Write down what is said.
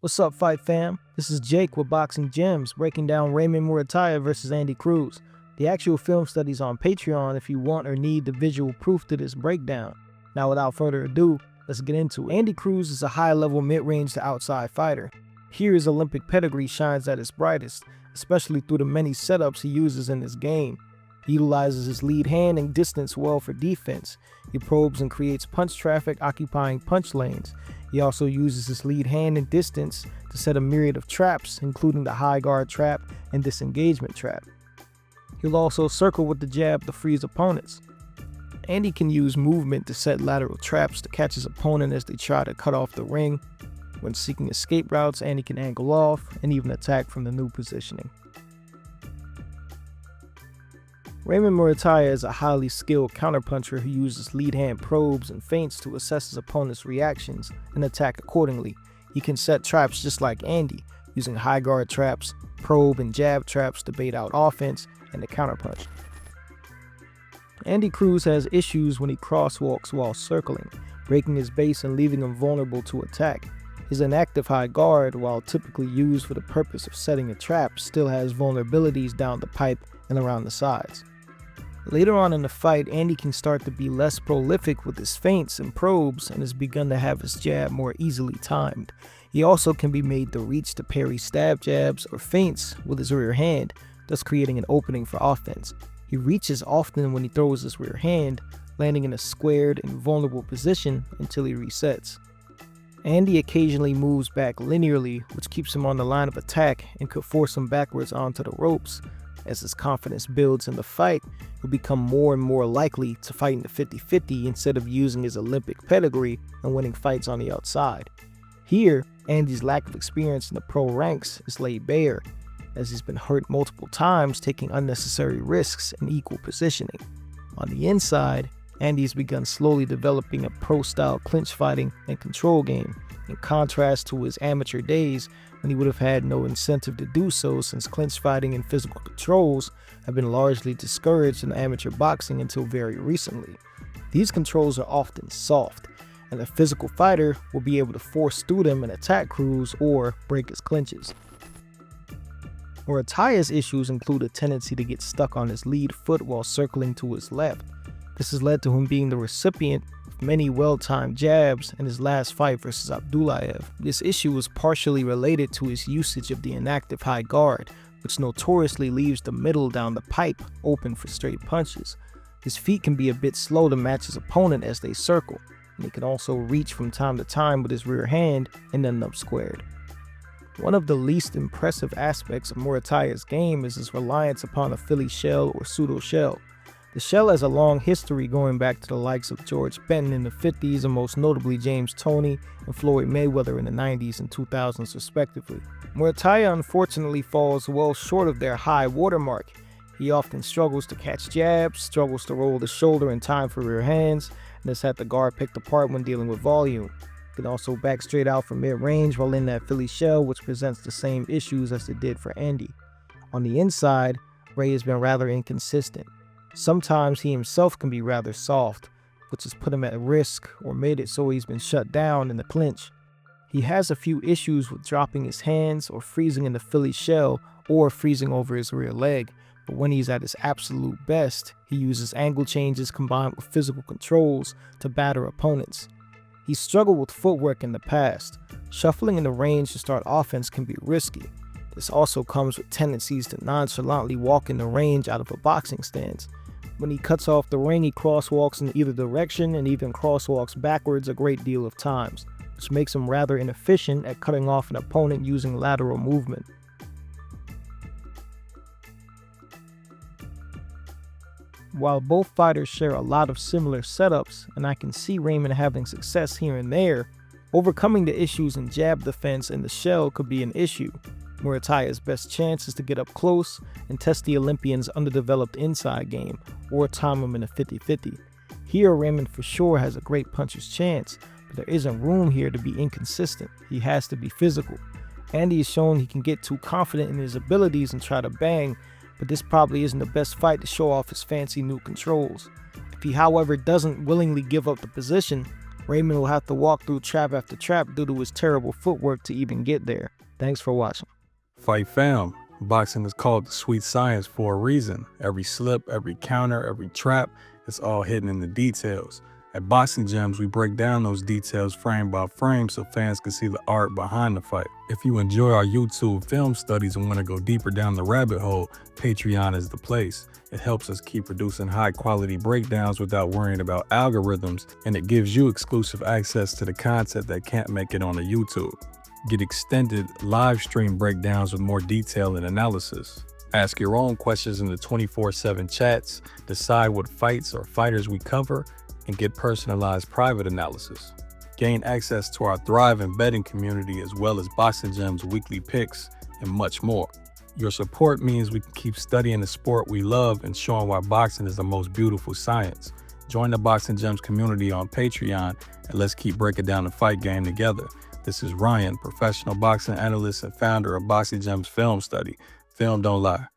What's up, Fight Fam? This is Jake with Boxing Gems, breaking down Raymond Muratalla versus Andy Cruz. The actual film study's on Patreon if you want or need the visual proof to this breakdown. Now, without further ado, let's get into it. Andy Cruz is a high-level mid-range to outside fighter. Here his Olympic pedigree shines at its brightest, especially through the many setups he uses in this game. He utilizes his lead hand and distance well for defense. He probes and creates punch traffic, occupying punch lanes. He also uses his lead hand and distance to set a myriad of traps, including the high guard trap and disengagement trap. He'll also circle with the jab to freeze opponents. Andy can use movement to set lateral traps to catch his opponent as they try to cut off the ring. When seeking escape routes, Andy can angle off and even attack from the new positioning. Raymond Muratalla is a highly skilled counterpuncher who uses lead hand probes and feints to assess his opponent's reactions and attack accordingly. He can set traps just like Andy, using high guard traps, probe and jab traps to bait out offense and to counterpunch. Andy Cruz has issues when he crosswalks while circling, breaking his base and leaving him vulnerable to attack. His inactive high guard, while typically used for the purpose of setting a trap, still has vulnerabilities down the pipe and around the sides. Later on in the fight, Andy can start to be less prolific with his feints and probes and has begun to have his jab more easily timed. He also can be made to reach to parry stab jabs or feints with his rear hand, thus creating an opening for offense. He reaches often when he throws his rear hand, landing in a squared and vulnerable position until he resets. Andy occasionally moves back linearly, which keeps him on the line of attack and could force him backwards onto the ropes. As his confidence builds in the fight, he'll become more and more likely to fight in the 50-50 instead of using his Olympic pedigree and winning fights on the outside. Here, Andy's lack of experience in the pro ranks is laid bare, as he's been hurt multiple times taking unnecessary risks in equal positioning. On the inside, Andy's begun slowly developing a pro-style clinch fighting and control game, in contrast to his amateur days when he would have had no incentive to do so, since clinch fighting and physical controls have been largely discouraged in amateur boxing until very recently. These controls are often soft, and the physical fighter will be able to force through them and attack Cruz or break his clinches. Muratalla's issues include a tendency to get stuck on his lead foot while circling to his left. This has led to him being the recipient of many well-timed jabs in his last fight versus Abdullayev. This issue was partially related to his usage of the inactive high guard, which notoriously leaves the middle down the pipe open for straight punches. His feet can be a bit slow to match his opponent as they circle, and he can also reach from time to time with his rear hand and end up squared. One of the least impressive aspects of Muratalla's game is his reliance upon a Philly shell or pseudo shell. The shell has a long history going back to the likes of George Benton in the 50s and most notably James Toney and Floyd Mayweather in the 90s and 2000s respectively. Muratalla unfortunately falls well short of their high watermark. He often struggles to catch jabs, struggles to roll the shoulder in time for rear hands, and has had the guard picked apart when dealing with volume. He can also back straight out from mid-range while in that Philly shell, which presents the same issues as it did for Andy. On the inside, Ray has been rather inconsistent. Sometimes he himself can be rather soft, which has put him at risk or made it so he's been shut down in the clinch. He has a few issues with dropping his hands or freezing in the Philly shell or freezing over his rear leg, but when he's at his absolute best, he uses angle changes combined with physical controls to batter opponents. He's struggled with footwork in the past. Shuffling in the range to start offense can be risky. This also comes with tendencies to nonchalantly walk in the range out of a boxing stance. When he cuts off the ring, he crosswalks in either direction and even crosswalks backwards a great deal of times, which makes him rather inefficient at cutting off an opponent using lateral movement. While both fighters share a lot of similar setups, and I can see Raymond having success here and there, overcoming the issues in jab defense and the shell could be an issue. Muratalla's best chance is to get up close and test the Olympian's underdeveloped inside game, or time him in a 50-50. Here, Raymond for sure has a great puncher's chance, but there isn't room here to be inconsistent. He has to be physical. Andy has shown he can get too confident in his abilities and try to bang, but this probably isn't the best fight to show off his fancy new controls. If he, however, doesn't willingly give up the position, Raymond will have to walk through trap after trap due to his terrible footwork to even get there. Thanks for watching. Fight fam. Boxing is called the sweet science for a reason. Every slip, every counter, every trap, it's all hidden in the details. At Boxing Gems, we break down those details frame by frame so fans can see the art behind the fight. If you enjoy our YouTube film studies and want to go deeper down the rabbit hole, Patreon is the place. It helps us keep producing high quality breakdowns without worrying about algorithms, and it gives you exclusive access to the content that can't make it on the YouTube. Get extended live stream breakdowns with more detail and analysis. Ask your own questions in the 24/7 chats, decide what fights or fighters we cover, and get personalized private analysis. Gain access to our thriving betting community as well as Boxing Gems weekly picks and much more. Your support means we can keep studying the sport we love and showing why boxing is the most beautiful science. Join the Boxing Gems community on Patreon and let's keep breaking down the fight game together. This is Ryan, professional boxing analyst and founder of Boxing Gems Film Study. Film don't lie.